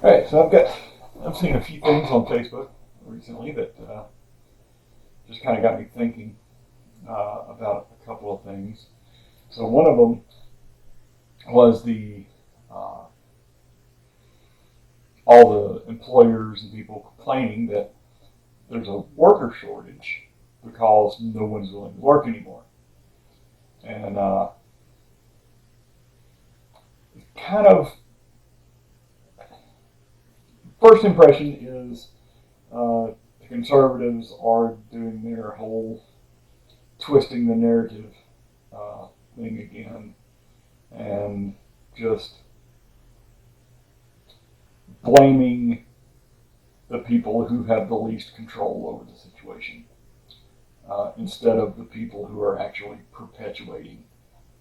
Alright, so I've seen a few things on Facebook recently that just kind of got me thinking about a couple of things. So one of them was uh, all the employers and people complaining that there's a worker shortage because no one's willing to work anymore. And kind of first impression is the conservatives are doing their whole twisting the narrative thing again and just blaming the people who have the least control over the situation instead of the people who are actually perpetuating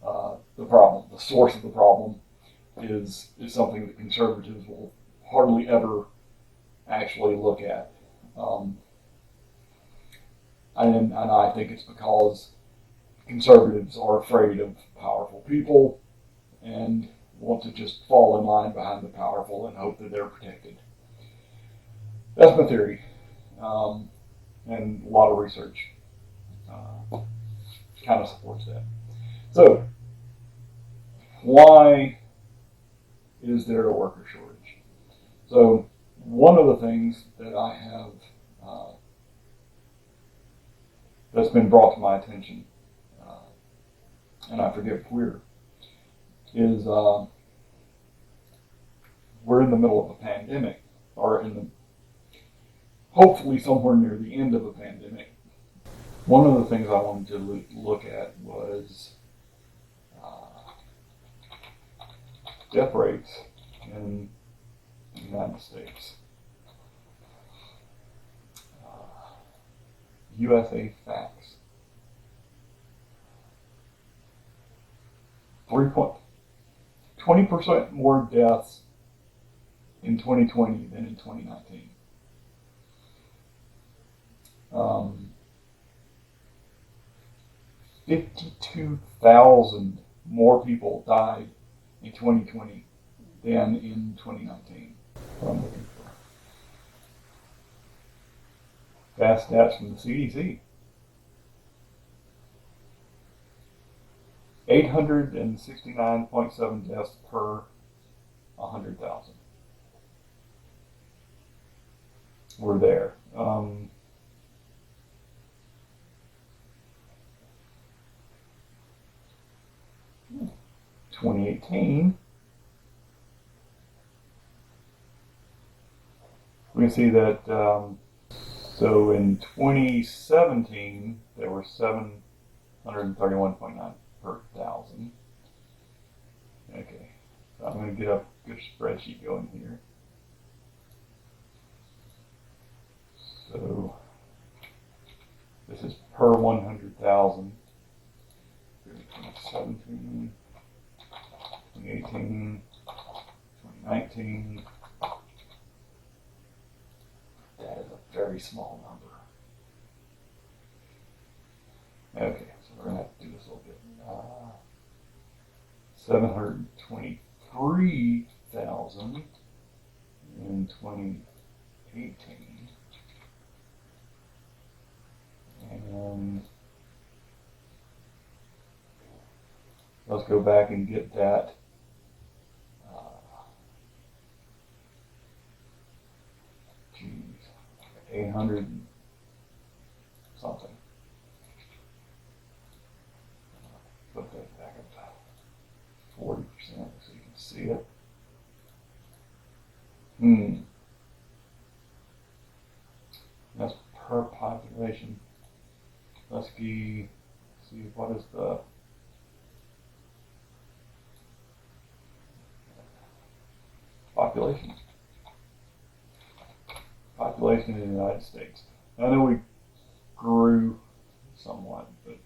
the problem. The source of the problem is something that conservatives will hardly ever actually look at. Um, and I think it's because conservatives are afraid of powerful people and want to just fall in line behind the powerful and hope that they're protected. That's my theory, and a lot of research kind of supports that. So, why is there a worker shortage? So, one of the things that I have that's been brought to my attention, and I forget where, is we're in the middle of a pandemic, or in the hopefully somewhere near the end of a pandemic. One of the things I wanted to look at was death rates in the United States. USA Facts. 20% more deaths in 2020 than in 2019. 52,000 more people died in 2020 than in 2019. What I'm looking for. Fast stats from the CDC. 869.7 deaths per 100,000. We're there. 2018, we can see that, so in 2017, there were 731.9 per thousand. Okay, so I'm going to get a good spreadsheet going here. So this is per 100,000. 2017, 2018, 2019. That is a very small number. Okay, so we're going to have to do this a little bit. 723,000 in 2018. And let's go back and get that. 800 something. Put that back up to 40% so you can see it. That's per population. Let's see what is the population. Population in the United States. I know we grew somewhat, but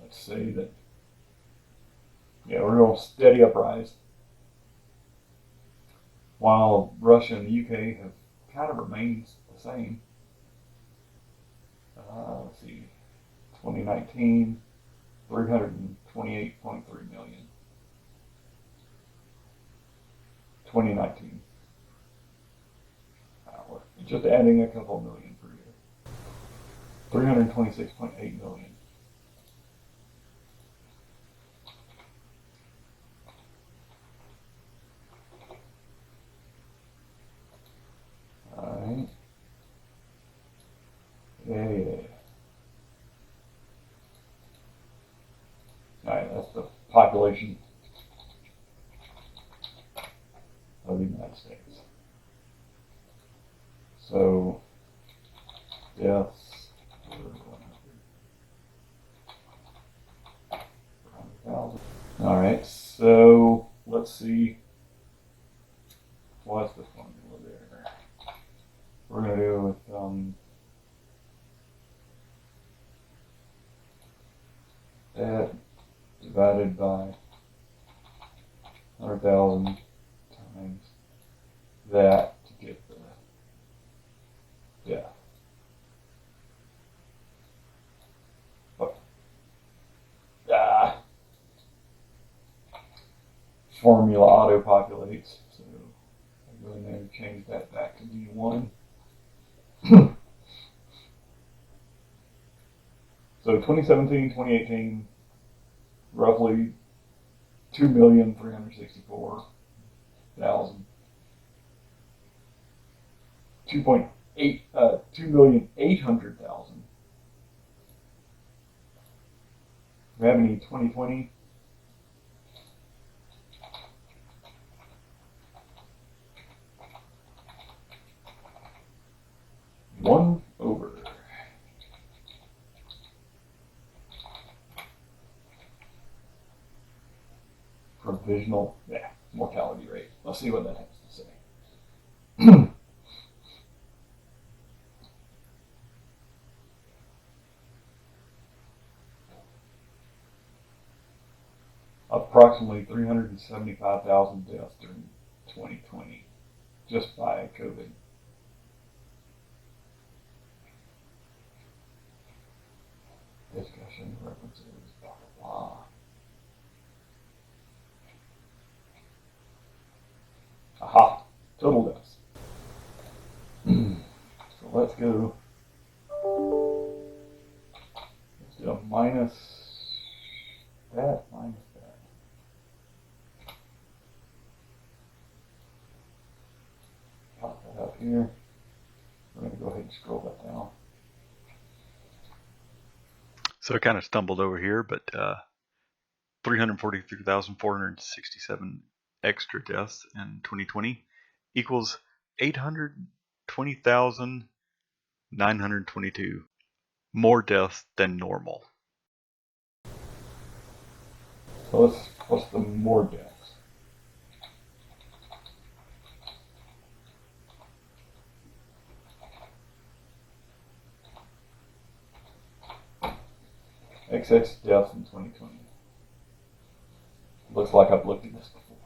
let's say that, yeah, we're going steady uprise. While Russia and the UK have kind of remained the same. Let's see, 2019, 328.3 million. 2019. Just adding a couple million per year. 326.8 million. Alright. Yeah. Alright, that's the population of the United States. So, deaths per 100,000. Alright, so let's see what's the formula there. We're going to do with that divided by 100,000 times that to get the death. But, formula auto-populates, so I'll go in there and change that back to D1. So 2017, 2018, roughly 2,364,000. 2,800,000. Do we have any 2020? One over. Provisional, mortality rate. Let's see what that has to say. Approximately 375,000 deaths during 2020, just by COVID. Discussion references, blah, blah, blah. Aha, total deaths. So let's go. Let's do a minus that, minus that. Pop that up here. We're going to go ahead and scroll that down. So I kind of stumbled over here, but 343,467 extra deaths in 2020 equals 820,922 more deaths than normal. So what's the more deaths? Excess deaths in 2020. Looks like I've looked at this before.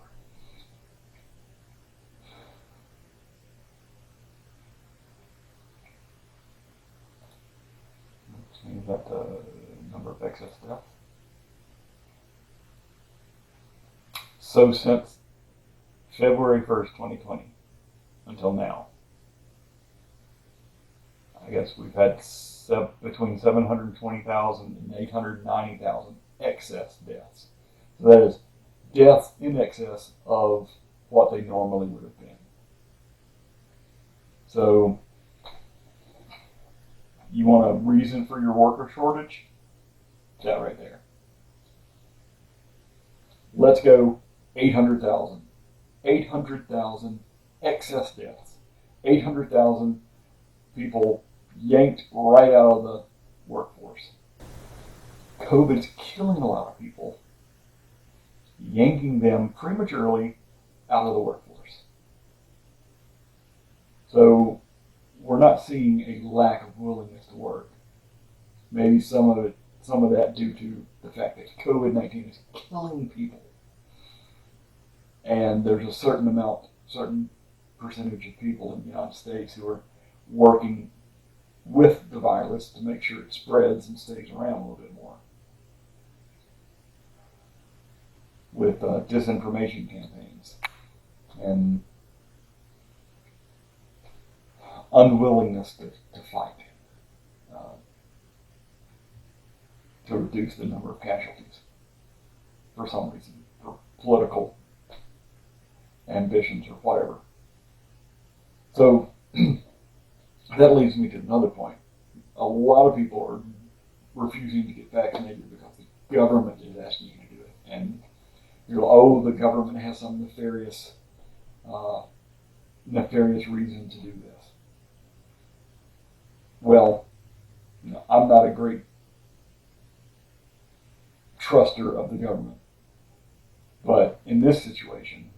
Change that to number of excess deaths. So since February 1st, 2020 until now, I guess we've had between 720,000 and 890,000 excess deaths. So that is deaths in excess of what they normally would have been. So you want a reason for your worker shortage? That right there. Let's go 800,000. 800,000 excess deaths. 800,000 people yanked right out of the workforce. COVID is killing a lot of people, yanking them prematurely out of the workforce. So we're not seeing a lack of willingness to work. Maybe some of that due to the fact that COVID-19 is killing people. And there's a certain percentage of people in the United States who are working with the virus to make sure it spreads and stays around a little bit more. With disinformation campaigns and unwillingness to fight, uh, to reduce the number of casualties for some reason, for political ambitions or whatever. So that leads me to another point. A lot of people are refusing to get vaccinated because the government is asking you to do it. And you're like, oh, the government has some nefarious reason to do this. Well, I'm not a great truster of the government. But in this situation,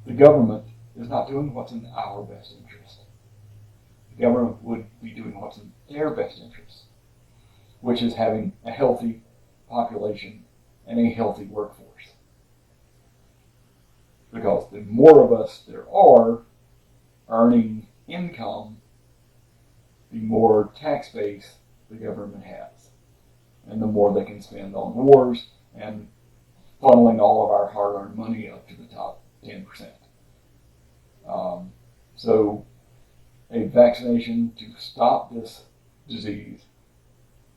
the government is not doing what's in our best interest. The government would be doing what's in their best interest, which is having a healthy population and a healthy workforce. Because the more of us there are earning income, the more tax base the government has, and the more they can spend on wars and funneling all of our hard-earned money up to the top 10%. So a vaccination to stop this disease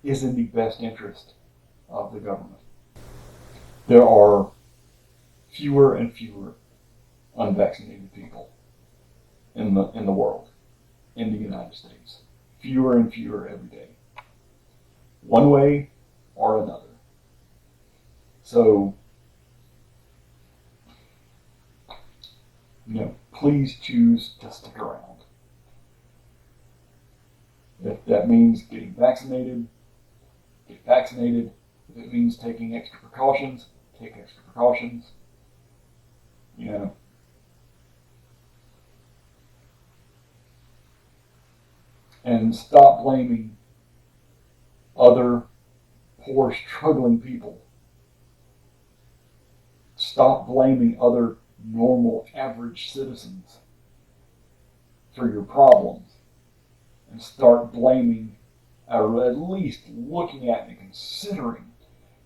is in the best interest of the government. There are fewer and fewer unvaccinated people in the world, in the United States. Fewer and fewer every day, one way or another. So, please choose to stick around. If that means getting vaccinated, get vaccinated. If it means taking extra precautions, take extra precautions. And stop blaming other poor, struggling people. Stop blaming other normal, average citizens for your problems, and start blaming, or at least looking at and considering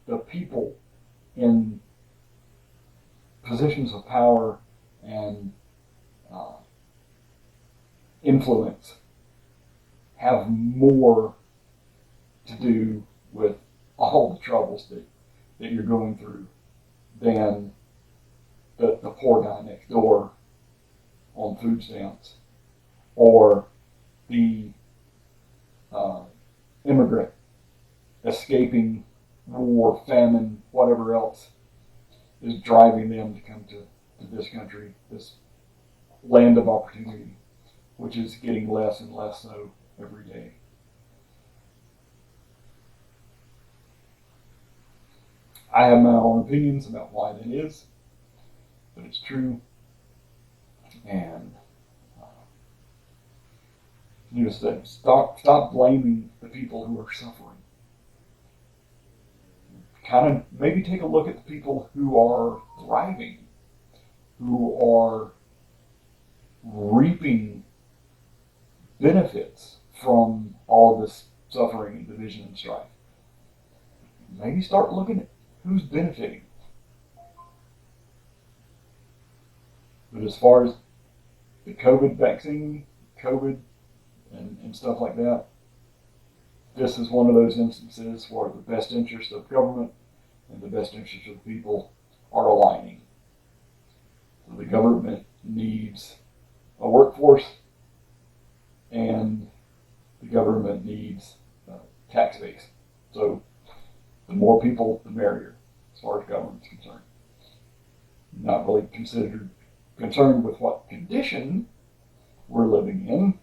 the people in positions of power and influence have more to do with all the troubles that you're going through than the poor guy next door on food stamps, or the immigrant escaping war, famine, whatever else is driving them to come to this country, this land of opportunity, which is getting less and less so every day. I have my own opinions about why that is, but it's true. And stop blaming the people who are suffering. Kind of maybe take a look at the people who are thriving, who are reaping benefits from all of this suffering and division and strife. Maybe start looking at who's benefiting. But as far as the COVID vaccine, and stuff like that, this is one of those instances where the best interest of government and the best interest of the people are aligning. So the government needs a workforce, and the government needs tax base. So the more people, the merrier, as far as government's concerned. Not really concerned with what condition we're living in,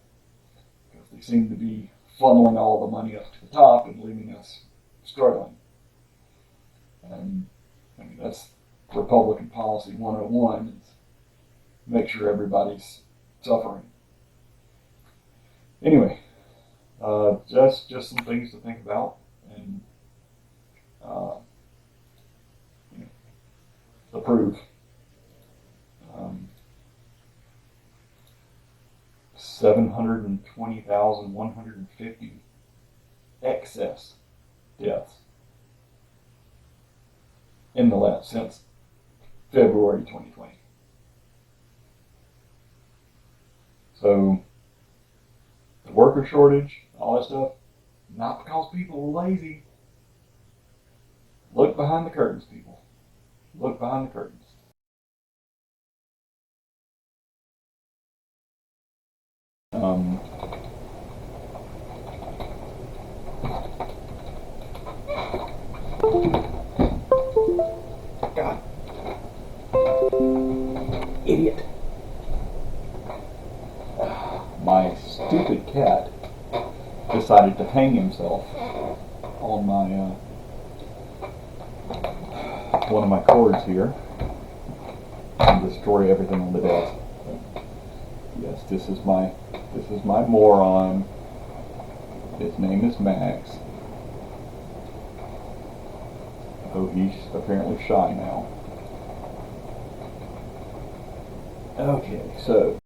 because they seem to be funneling all the money up to the top and leaving us struggling. And that's Republican policy 101, is make sure everybody's suffering. Anyway, just some things to think about, and approve. 720,150 excess deaths in the last since February 2020. So worker shortage, all that stuff, not because people are lazy. Look behind the curtains, people. Look behind the curtains. Um, God. Idiot. My stupid cat decided to hang himself on my one of my cords here and destroy everything on the desk. Yes, this is my moron. His name is Max. Oh, he's apparently shy now. Okay, so